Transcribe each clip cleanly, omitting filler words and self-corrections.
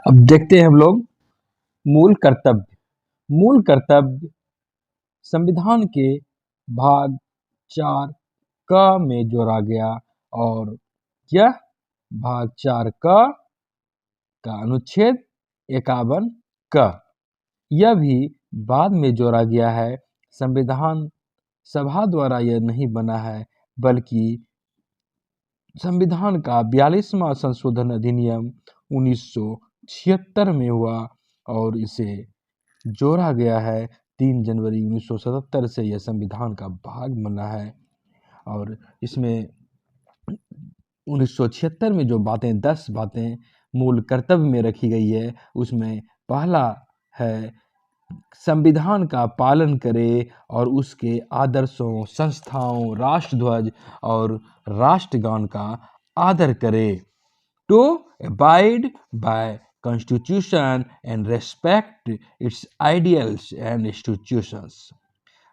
अब देखते हैं हम लोग मूल कर्तव्य। मूल कर्तव्य संविधान के भाग 4 क में जोड़ा गया और यह भाग 4 क का अनुच्छेद 51 क यह भी बाद में जोड़ा गया है। संविधान सभा द्वारा यह नहीं बना है, बल्कि संविधान का 42वां संशोधन अधिनियम 1976 में हुआ और इसे जोड़ा गया है। 3 जनवरी 1977 से यह संविधान का भाग बना है और इसमें 1976 में जो बातें 10 बातें मूल कर्तव्य में रखी गई है, उसमें पहला है संविधान का पालन करे और उसके आदर्शों, संस्थाओं, राष्ट्रध्वज और राष्ट्रगान का आदर करे। To abide by Constitution and respect its ideals and institutions,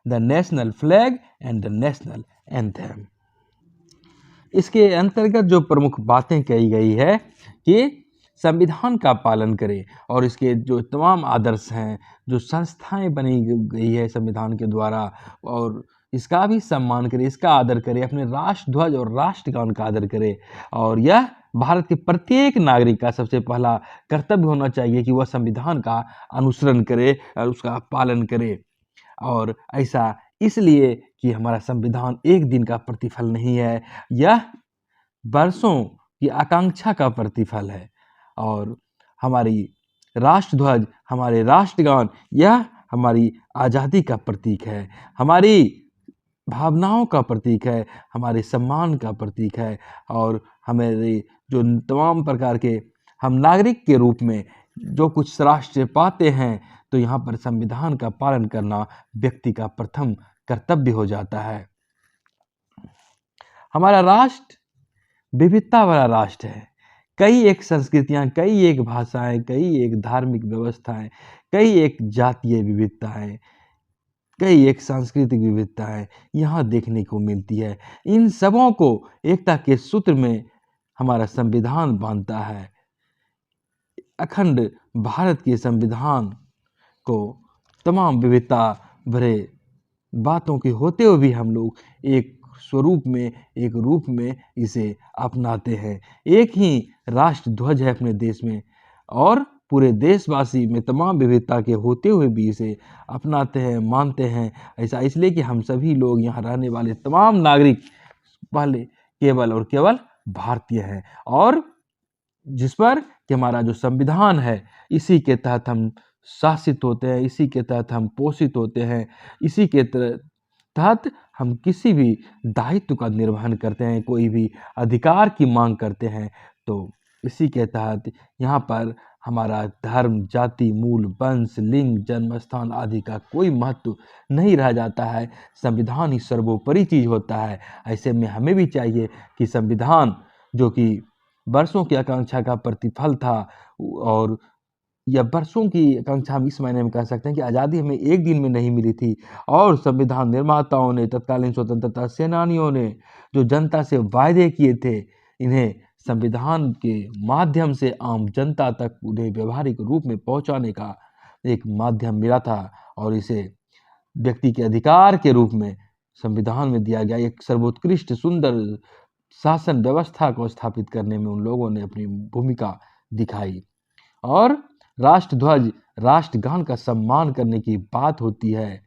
the national flag and the national anthem. इसके अंतर्गत जो प्रमुख बातें कही गई है कि संविधान का पालन करें और इसके जो तमाम आदर्श हैं, जो संस्थाएं बनी गई है संविधान के द्वारा, और इसका भी सम्मान करे, इसका आदर करे, अपने राष्ट्रध्वज और राष्ट्रगान का आदर करे। और यह भारत के प्रत्येक नागरिक का सबसे पहला कर्तव्य होना चाहिए कि वह संविधान का अनुसरण करे और उसका पालन करे। और ऐसा इसलिए कि हमारा संविधान एक दिन का प्रतिफल नहीं है, यह वर्षों की आकांक्षा का प्रतिफल है। और हमारी राष्ट्रध्वज, हमारे राष्ट्रगान, यह हमारी आज़ादी का प्रतीक है, हमारी भावनाओं का प्रतीक है, हमारे सम्मान का प्रतीक है। और हमारे जो तमाम प्रकार के हम नागरिक के रूप में जो कुछ राष्ट्र पाते हैं, तो यहाँ पर संविधान का पालन करना व्यक्ति का प्रथम कर्तव्य हो जाता है। हमारा राष्ट्र विविधता वाला राष्ट्र है। कई एक संस्कृतियाँ, कई एक भाषाएं, कई एक धार्मिक व्यवस्थाएं, कई एक जातीय विविधताएं, कई एक सांस्कृतिक विविधताएं यहाँ देखने को मिलती है। इन सबों को एकता के सूत्र में हमारा संविधान बांधता है। अखंड भारत के संविधान को तमाम विविधता भरे बातों के होते हुए भी हम लोग एक स्वरूप में, एक रूप में इसे अपनाते हैं। एक ही राष्ट्र ध्वज है अपने देश में और पूरे देशवासी में तमाम विविधता के होते हुए भी इसे अपनाते हैं, मानते हैं। ऐसा इसलिए कि हम सभी लोग यहाँ रहने वाले तमाम नागरिक पहले केवल और केवल भारतीय हैं, और जिस पर कि हमारा जो संविधान है, इसी के तहत हम शासित होते हैं, इसी के तहत हम पोषित होते हैं, इसी के तहत हम किसी भी दायित्व का निर्वहन करते हैं, कोई भी अधिकार की मांग करते हैं, तो इसी के तहत यहाँ पर हमारा धर्म, जाति, मूल, वंश, लिंग, जन्म स्थान आदि का कोई महत्व नहीं रह जाता है। संविधान ही सर्वोपरि चीज़ होता है। ऐसे में हमें भी चाहिए कि संविधान, जो कि वर्षों की आकांक्षा का प्रतिफल था, और या वर्षों की आकांक्षा हम इस मायने में कह सकते हैं कि आज़ादी हमें एक दिन में नहीं मिली थी, और संविधान निर्माताओं ने, तत्कालीन स्वतंत्रता सेनानियों ने जो जनता से वायदे किए थे, इन्हें संविधान के माध्यम से आम जनता तक उन्हें व्यवहारिक रूप में पहुंचाने का एक माध्यम मिला था, और इसे व्यक्ति के अधिकार के रूप में संविधान में दिया गया। एक सर्वोत्कृष्ट सुंदर शासन व्यवस्था को स्थापित करने में उन लोगों ने अपनी भूमिका दिखाई। और राष्ट्रध्वज, राष्ट्रगान का सम्मान करने की बात होती है,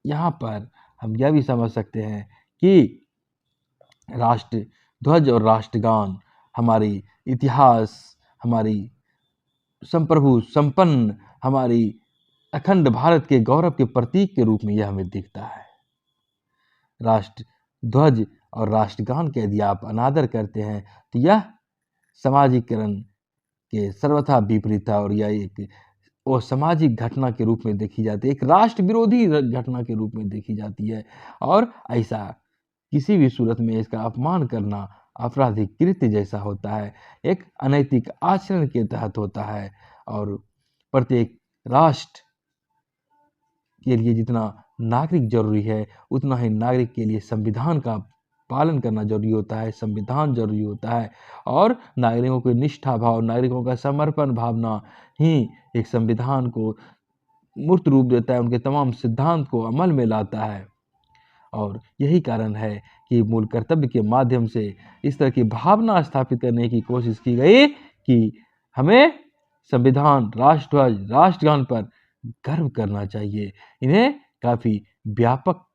यहाँ पर हम यह भी समझ सकते हैं कि राष्ट्रध्वज और राष्ट्रगान हमारी इतिहास, हमारी संप्रभु संपन्न, हमारी अखंड भारत के गौरव के प्रतीक के रूप में यह हमें दिखता है। राष्ट्रध्वज और राष्ट्रगान के यदि आप अनादर करते हैं, तो यह समाजीकरण के सर्वथा विपरीत है, और यह एक असामाजिक घटना के रूप में देखी जाती है, एक राष्ट्र विरोधी घटना के रूप में देखी जाती है। और ऐसा किसी भी सूरत में इसका अपमान करना आपराधिक कृत्य जैसा होता है, एक अनैतिक आचरण के तहत होता है। और प्रत्येक राष्ट्र के लिए जितना नागरिक जरूरी है, उतना ही नागरिक के लिए संविधान का पालन करना जरूरी होता है, संविधान जरूरी होता है और नागरिकों की निष्ठा भाव, नागरिकों का समर्पण भावना ही एक संविधान को मूर्त रूप देता है, उनके तमाम सिद्धांत को अमल में लाता है। और यही कारण है कि मूल कर्तव्य के माध्यम से इस तरह की भावना स्थापित करने की कोशिश की गई कि हमें संविधान, राष्ट्रध्वज, राष्ट्रगान पर गर्व करना चाहिए। इन्हें काफी व्यापक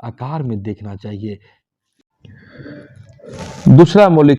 आकार में देखना चाहिए। दूसरा मौलिक